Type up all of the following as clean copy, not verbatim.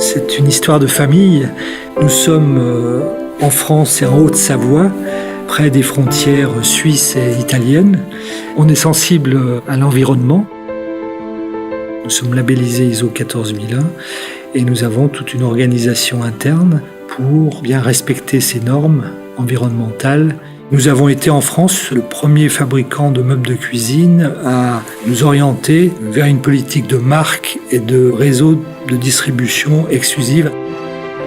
C'est une histoire de famille. Nous sommes en France et en Haute-Savoie, près des frontières suisses et italiennes. On est sensible à l'environnement. Nous sommes labellisés ISO 14001 et nous avons toute une organisation interne pour bien respecter ces normes environnementales. Nous avons été en France le premier fabricant de meubles de cuisine à nous orienter vers une politique de marque et de réseau de distribution exclusive.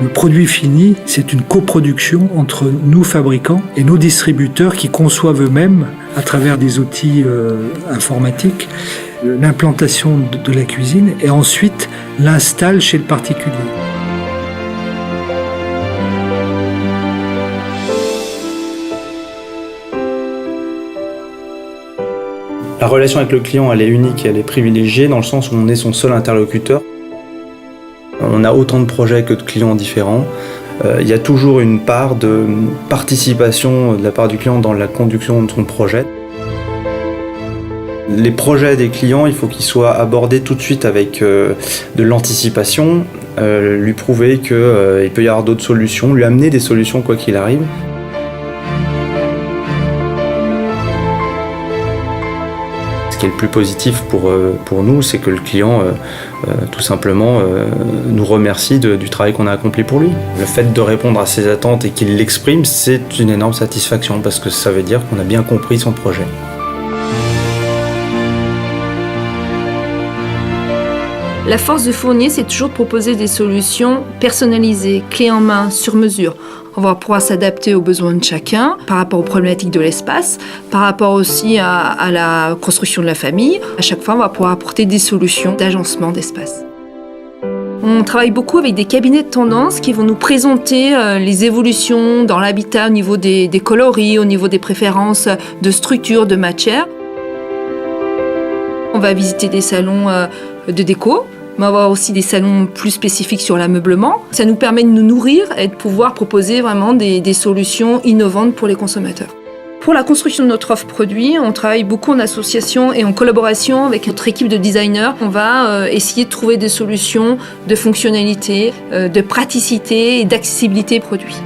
Le produit fini, c'est une coproduction entre nous fabricants et nos distributeurs qui conçoivent eux-mêmes, à travers des outils informatiques, l'implantation de la cuisine et ensuite l'installent chez le particulier. La relation avec le client, elle est unique et elle est privilégiée dans le sens où on est son seul interlocuteur. On a autant de projets que de clients différents. Il y a toujours une part de participation de la part du client dans la conduction de son projet. Les projets des clients, il faut qu'ils soient abordés tout de suite avec de l'anticipation, lui prouver qu'il peut y avoir d'autres solutions, lui amener des solutions quoi qu'il arrive. Ce qui est le plus positif pour nous, c'est que le client, tout simplement, nous remercie du travail qu'on a accompli pour lui. Le fait de répondre à ses attentes et qu'il l'exprime, c'est une énorme satisfaction parce que ça veut dire qu'on a bien compris son projet. La force de Fournier, c'est toujours de proposer des solutions personnalisées, clés en main, sur mesure. On va pouvoir s'adapter aux besoins de chacun, par rapport aux problématiques de l'espace, par rapport aussi à la construction de la famille. À chaque fois, on va pouvoir apporter des solutions d'agencement d'espace. On travaille beaucoup avec des cabinets de tendance qui vont nous présenter les évolutions dans l'habitat au niveau des coloris, au niveau des préférences de structure, de matière. On va visiter des salons de déco. On va avoir aussi des salons plus spécifiques sur l'ameublement. Ça nous permet de nous nourrir et de pouvoir proposer vraiment des solutions innovantes pour les consommateurs. Pour la construction de notre offre produit, on travaille beaucoup en association et en collaboration avec notre équipe de designers. On va essayer de trouver des solutions de fonctionnalité, de praticité et d'accessibilité produit.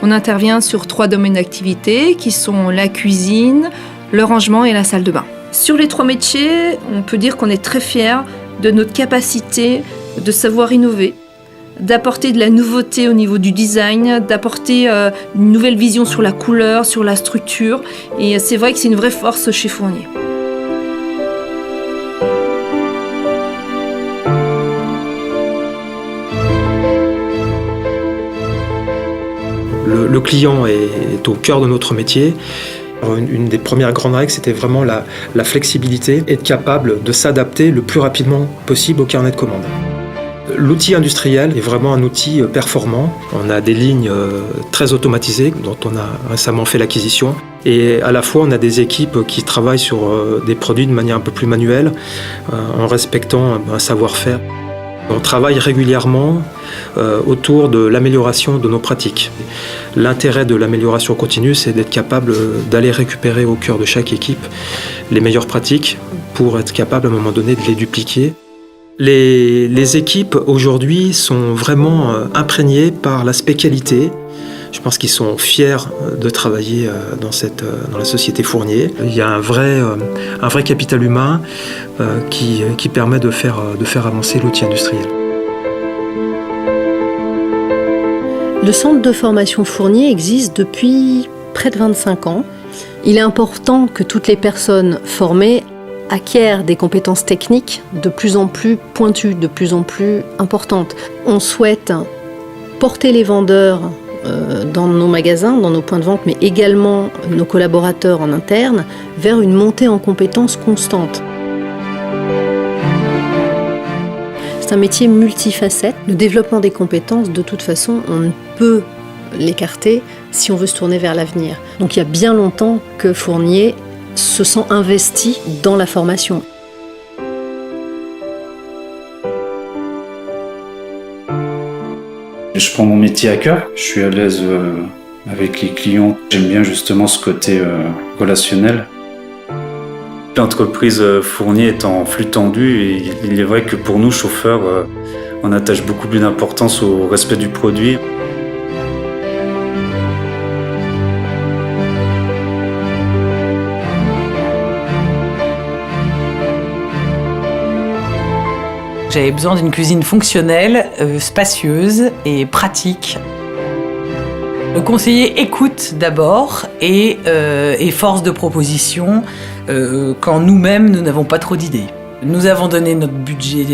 On intervient sur 3 domaines d'activité qui sont la cuisine, le rangement et la salle de bain. Sur les 3 métiers, on peut dire qu'on est très fiers de notre capacité de savoir innover, d'apporter de la nouveauté au niveau du design, d'apporter une nouvelle vision sur la couleur, sur la structure. Et c'est vrai que c'est une vraie force chez Fournier. Le client est au cœur de notre métier. Une des premières grandes règles, c'était vraiment la flexibilité, être capable de s'adapter le plus rapidement possible au carnet de commandes. L'outil industriel est vraiment un outil performant. On a des lignes très automatisées dont on a récemment fait l'acquisition. Et à la fois, on a des équipes qui travaillent sur des produits de manière un peu plus manuelle, en respectant un savoir-faire. On travaille régulièrement autour de l'amélioration de nos pratiques. L'intérêt de l'amélioration continue, c'est d'être capable d'aller récupérer au cœur de chaque équipe les meilleures pratiques pour être capable à un moment donné de les dupliquer. Les équipes aujourd'hui sont vraiment imprégnées par l'aspect qualité. Je pense qu'ils sont fiers de travailler dans la société Fournier. Il y a un vrai capital humain qui permet de faire avancer l'outil industriel. Le centre de formation Fournier existe depuis près de 25 ans. Il est important que toutes les personnes formées acquièrent des compétences techniques de plus en plus pointues, de plus en plus importantes. On souhaite porter les vendeurs dans nos magasins, dans nos points de vente, mais également nos collaborateurs en interne, vers une montée en compétences constante. C'est un métier multifacette. Le développement des compétences, de toute façon, on ne peut l'écarter si on veut se tourner vers l'avenir. Donc il y a bien longtemps que Fournier se sent investi dans la formation. Je prends mon métier à cœur, je suis à l'aise avec les clients. J'aime bien justement ce côté relationnel. L'entreprise Fournier est en flux tendu et il est vrai que pour nous, chauffeurs, on attache beaucoup plus d'importance au respect du produit. J'avais besoin d'une cuisine fonctionnelle, spacieuse et pratique. Le conseiller écoute d'abord et force de proposition quand nous-mêmes, nous n'avons pas trop d'idées. Nous avons donné notre budget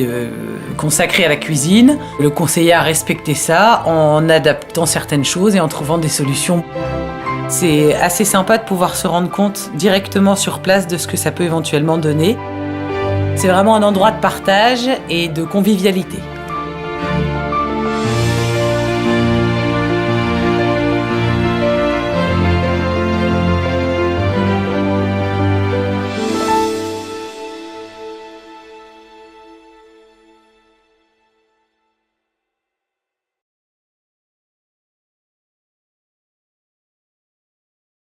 consacré à la cuisine. Le conseiller a respecté ça en adaptant certaines choses et en trouvant des solutions. C'est assez sympa de pouvoir se rendre compte directement sur place de ce que ça peut éventuellement donner. C'est vraiment un endroit de partage et de convivialité.